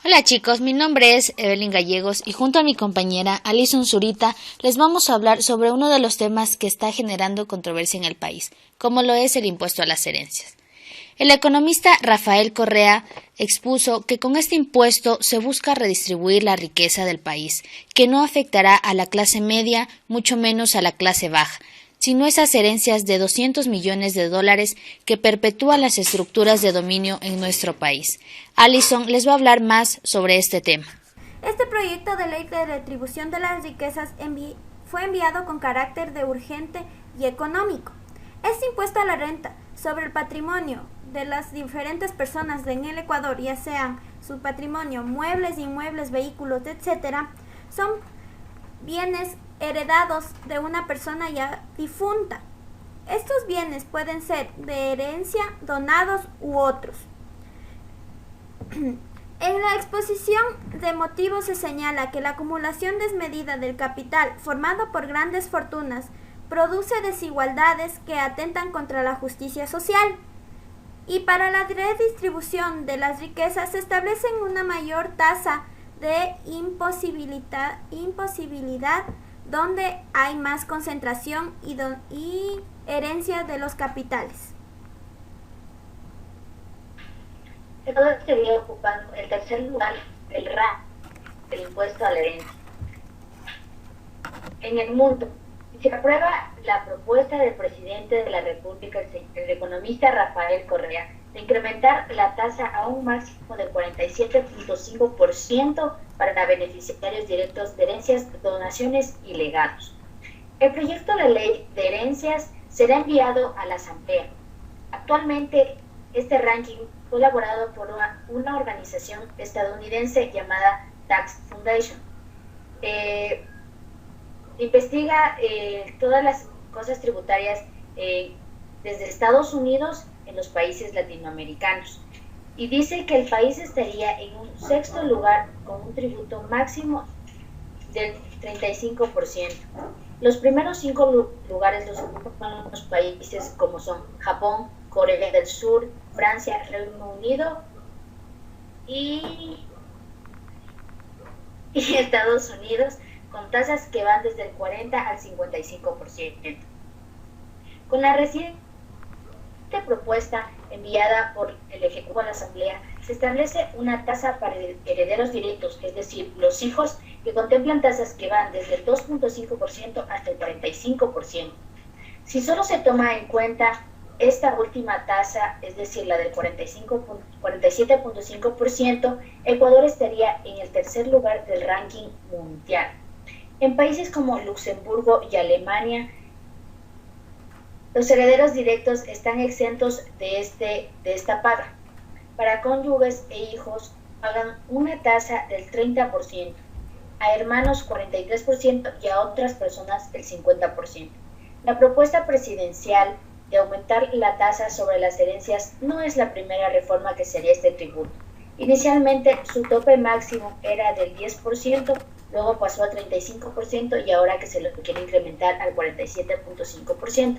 Hola chicos, mi nombre es Evelyn Gallegos y junto a mi compañera Alison Zurita les vamos a hablar sobre uno de los temas que está generando controversia en el país, como lo es el impuesto a las herencias. El economista Rafael Correa expuso que con este impuesto se busca redistribuir la riqueza del país, que no afectará a la clase media, mucho menos a la clase baja, sino esas herencias de 200 millones de dólares que perpetúan las estructuras de dominio en nuestro país. Alison les va a hablar más sobre este tema. Este proyecto de ley de retribución de las riquezas fue enviado con carácter de urgente y económico. Este impuesto a la renta sobre el patrimonio de las diferentes personas en el Ecuador, ya sean su patrimonio, muebles, inmuebles, vehículos, etc., son bienes heredados de una persona ya difunta. Estos bienes pueden ser de herencia, donados u otros. En la exposición de motivos se señala que la acumulación desmedida del capital formado por grandes fortunas produce desigualdades que atentan contra la justicia social. Y para la redistribución de las riquezas se establece una mayor tasa de imposibilidad donde hay más concentración y herencia de los capitales. Ecuador estaría ocupando el tercer lugar del RAN, del impuesto a la herencia, en el mundo. Si se aprueba la propuesta del presidente de la República, el economista Rafael Correa, de incrementar la tasa a un máximo de 47.5% para beneficiarios directos de herencias, donaciones y legados. El proyecto de ley de herencias será enviado a la Asamblea. Actualmente, este ranking fue elaborado por una organización estadounidense llamada Tax Foundation. Investiga todas las cosas tributarias desde Estados Unidos en los países latinoamericanos y dice que el país estaría en un sexto lugar con un tributo máximo del 35%. Los primeros 5 lugares los ocupan los países como son Japón, Corea del Sur, Francia, Reino Unido y Estados Unidos, con tasas que van desde el 40 al 55%. Con la reciente propuesta enviada por el Ejecutivo a la Asamblea, se establece una tasa para herederos directos, es decir, los hijos, que contemplan tasas que van desde el 2.5% hasta el 45%. Si solo se toma en cuenta esta última tasa, es decir, la del 47.5%, Ecuador estaría en el tercer lugar del ranking mundial. En países como Luxemburgo y Alemania, los herederos directos están exentos de esta paga. Para cónyuges e hijos pagan una tasa del 30%, a hermanos 43% y a otras personas el 50%. La propuesta presidencial de aumentar la tasa sobre las herencias no es la primera reforma que sería este tributo. Inicialmente su tope máximo era del 10%, luego pasó a 35% y ahora que se lo quiere incrementar al 47.5%.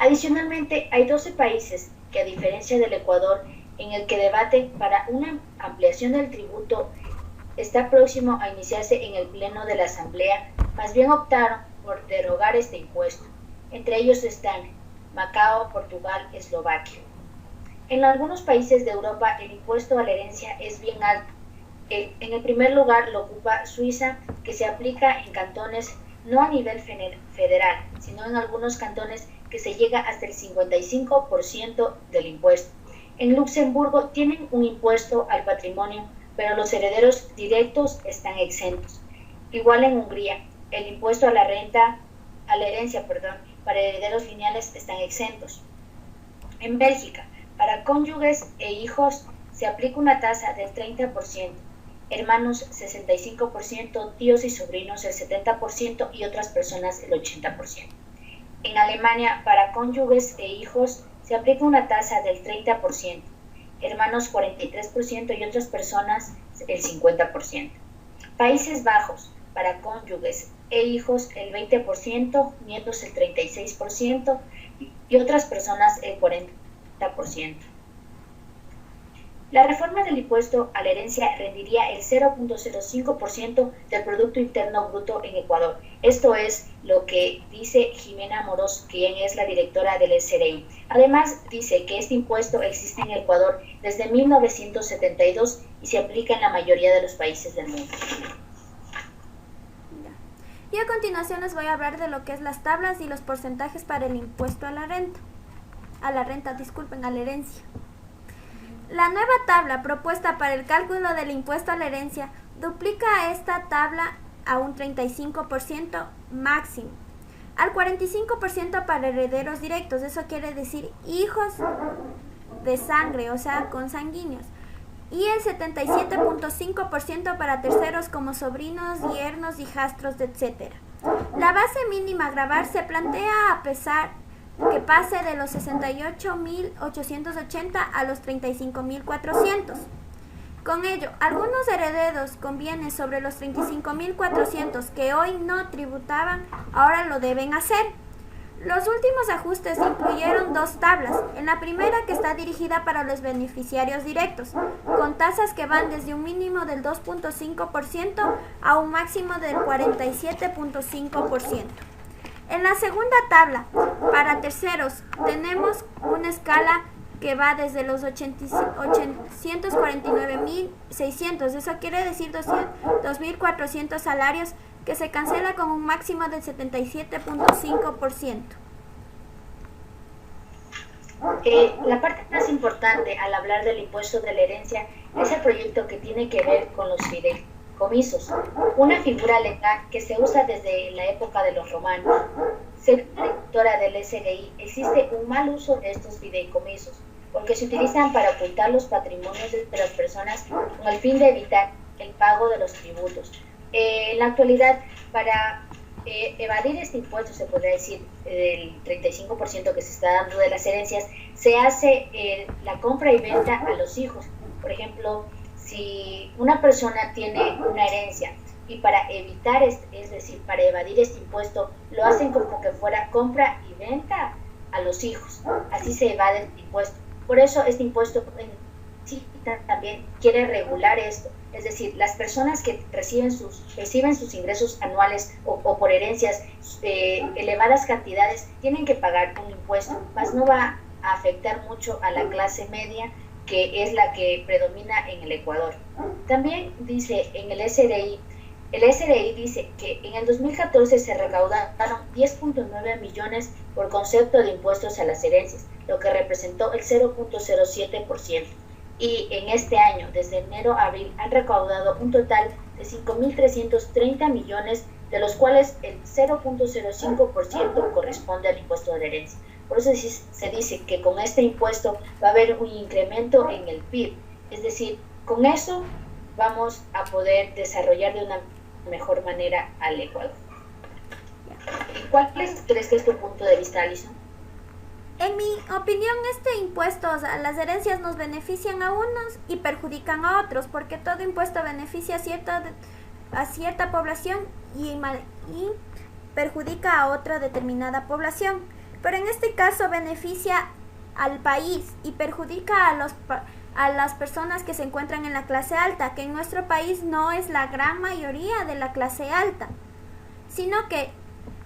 Adicionalmente, hay 12 países que, a diferencia del Ecuador, en el que debate para una ampliación del tributo está próximo a iniciarse en el pleno de la Asamblea, más bien optaron por derogar este impuesto. Entre ellos están Macao, Portugal, Eslovaquia. En algunos países de Europa el impuesto a la herencia es bien alto. En el primer lugar lo ocupa Suiza, que se aplica en cantones no a nivel federal, sino en algunos cantones que se llega hasta el 55% del impuesto. En Luxemburgo tienen un impuesto al patrimonio, pero los herederos directos están exentos. Igual en Hungría, el impuesto a la herencia, para herederos lineales están exentos. En Bélgica, para cónyuges e hijos se aplica una tasa del 30%, hermanos 65%, tíos y sobrinos el 70% y otras personas el 80%. En Alemania, para cónyuges e hijos se aplica una tasa del 30%, hermanos 43% y otras personas el 50%. Países Bajos, para cónyuges e hijos el 20%, nietos el 36% y otras personas el 40%. La reforma del impuesto a la herencia rendiría el 0.05% del Producto Interno Bruto en Ecuador. Esto es lo que dice Jimena Amorós, quien es la directora del SRI. Además, dice que este impuesto existe en Ecuador desde 1972 y se aplica en la mayoría de los países del mundo. Y a continuación les voy a hablar de lo que es las tablas y los porcentajes para el impuesto a la renta. A la herencia. La nueva tabla propuesta para el cálculo del impuesto a la herencia duplica esta tabla a un 35% máximo, al 45% para herederos directos, eso quiere decir hijos de sangre, o sea, consanguíneos, y el 77.5% para terceros como sobrinos, yernos, hijastros, etc. La base mínima a gravar se plantea a pesar que pase de los 68.880 a los 35.400. Con ello, algunos herederos con bienes sobre los 35.400 que hoy no tributaban, ahora lo deben hacer. Los últimos ajustes incluyeron dos tablas. En la primera, que está dirigida para los beneficiarios directos, con tasas que van desde un mínimo del 2.5% a un máximo del 47.5%. En la segunda tabla, para terceros, tenemos una escala que va desde los 849.600, eso quiere decir 2.400 salarios, que se cancela con un máximo del 77.5%. La parte más importante al hablar del impuesto de la herencia es el proyecto que tiene que ver con los fideicomisos, una figura legal que se usa desde la época de los romanos. Según la directora del SGI, existe un mal uso de estos fideicomisos, porque se utilizan para ocultar los patrimonios de las personas con el fin de evitar el pago de los tributos. En la actualidad, para evadir este impuesto, se podría decir, del 35% que se está dando de las herencias, se hace la compra y venta a los hijos. Por ejemplo, si una persona tiene una herencia y para evitar, es decir, para evadir este impuesto, lo hacen como que fuera compra y venta a los hijos. Así se evade el impuesto. Por eso este impuesto sí también quiere regular esto. Es decir, las personas que reciben sus ingresos anuales o por herencias elevadas cantidades tienen que pagar un impuesto, mas no va a afectar mucho a la clase media, que es la que predomina en el Ecuador. También dice en el SRI dice que en el 2014 se recaudaron 10.9 millones por concepto de impuestos a las herencias, lo que representó el 0.07%. Y en este año, desde enero a abril, han recaudado un total de 5.330 millones, de los cuales el 0.05% corresponde al impuesto de la herencia. Por eso se dice que con este impuesto va a haber un incremento en el PIB. Es decir, con eso vamos a poder desarrollar de una mejor manera al Ecuador. ¿Cuál crees que es tu punto de vista, Alison? En mi opinión, este impuesto a las herencias nos benefician a unos y perjudican a otros, porque todo impuesto beneficia a cierta población y perjudica a otra determinada población. Pero en este caso beneficia al país y perjudica a las personas que se encuentran en la clase alta, que en nuestro país no es la gran mayoría de la clase alta, sino que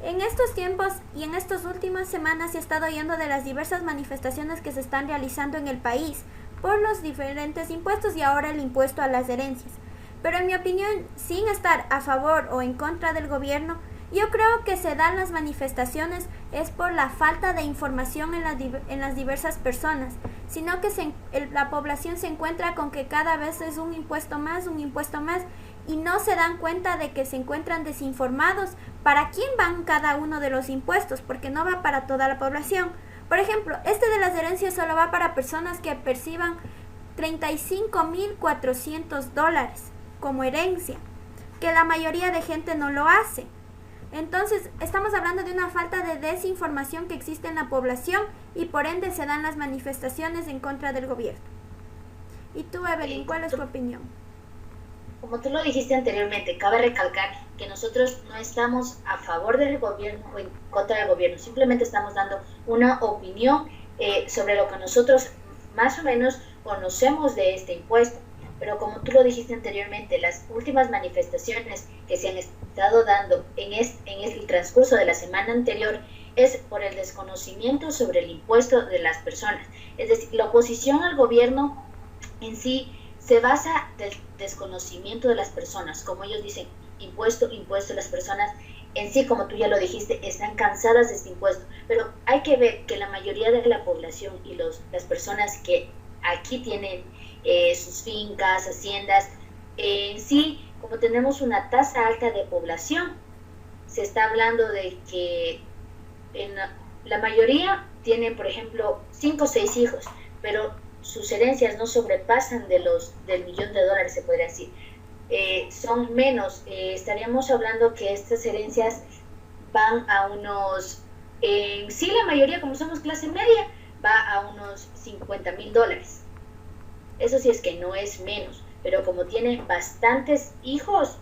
en estos tiempos y en estas últimas semanas se ha estado oyendo de las diversas manifestaciones que se están realizando en el país por los diferentes impuestos y ahora el impuesto a las herencias. Pero en mi opinión, sin estar a favor o en contra del gobierno, yo creo que se dan las manifestaciones es por la falta de información en las diversas personas, sino que la población se encuentra con que cada vez es un impuesto más, y no se dan cuenta de que se encuentran desinformados para quién van cada uno de los impuestos, porque no va para toda la población. Por ejemplo, este de las herencias solo va para personas que perciban $35.400 como herencia, que la mayoría de gente no lo hace. Entonces, estamos hablando de una falta de desinformación que existe en la población y por ende se dan las manifestaciones en contra del gobierno. ¿Y tú, Evelyn, cuál es tu opinión? Como tú lo dijiste anteriormente, cabe recalcar que nosotros no estamos a favor del gobierno o en contra del gobierno, simplemente estamos dando una opinión sobre lo que nosotros más o menos conocemos de este impuesto, pero como tú lo dijiste anteriormente, las últimas manifestaciones que se han estado dando en el transcurso de la semana anterior es por el desconocimiento sobre el impuesto de las personas. Es decir, la oposición al gobierno en sí se basa del desconocimiento de las personas. Como ellos dicen, impuesto, impuesto, las personas en sí, como tú ya lo dijiste, están cansadas de este impuesto. Pero hay que ver que la mayoría de la población y las personas que aquí tienen sus fincas, haciendas, en sí, como tenemos una tasa alta de población, se está hablando de que en la mayoría tienen, por ejemplo, 5 o 6 hijos, pero sus herencias no sobrepasan del $1.000.000, se podría decir. Son menos, estaríamos hablando que estas herencias van a unos, sí, la mayoría, como somos clase media, va a unos $50.000. Eso sí es que no es menos, pero como tienen bastantes hijos,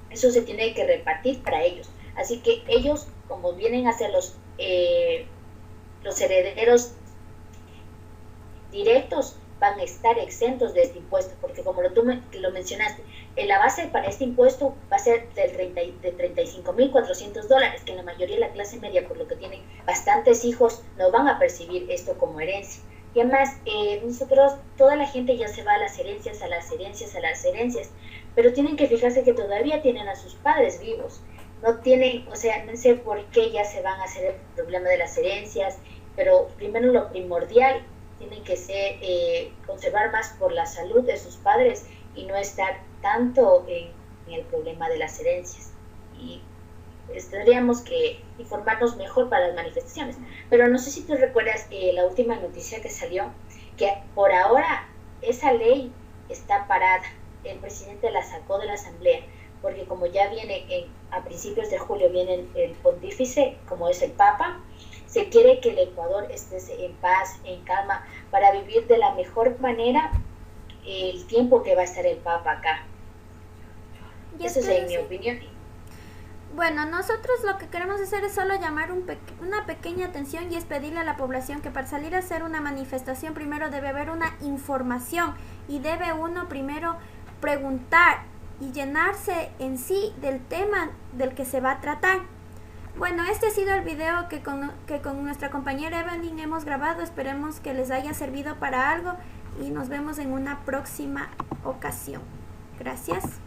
eso se tiene que repartir para ellos. Así que ellos, como vienen a ser los herederos directos, van a estar exentos de este impuesto, porque como tú lo mencionaste, la base para este impuesto va a ser de $35.400, que la mayoría de la clase media, por lo que tienen bastantes hijos, no van a percibir esto como herencia. Y además, nosotros, toda la gente ya se va a las herencias, pero tienen que fijarse que todavía tienen a sus padres vivos. No tienen, o sea, no sé por qué ya se van a hacer el problema de las herencias, pero primero lo primordial tienen que ser conservar más por la salud de sus padres y no estar tanto en el problema de las herencias. Y tendríamos que informarnos mejor para las manifestaciones. Pero no sé si tú recuerdas la última noticia que salió, que por ahora esa ley está parada. El presidente la sacó de la asamblea, porque como ya viene a principios de julio viene el pontífice, como es el Papa, se quiere que el Ecuador esté en paz, en calma, para vivir de la mejor manera el tiempo que va a estar el Papa acá. Eso es en mi opinión. Bueno, nosotros lo que queremos hacer es solo llamar una pequeña atención y es pedirle a la población que para salir a hacer una manifestación primero debe haber una información y debe uno primero preguntar y llenarse en sí del tema del que se va a tratar. Bueno, este ha sido el video que con nuestra compañera Evelyn hemos grabado. Esperemos que les haya servido para algo y nos vemos en una próxima ocasión. Gracias.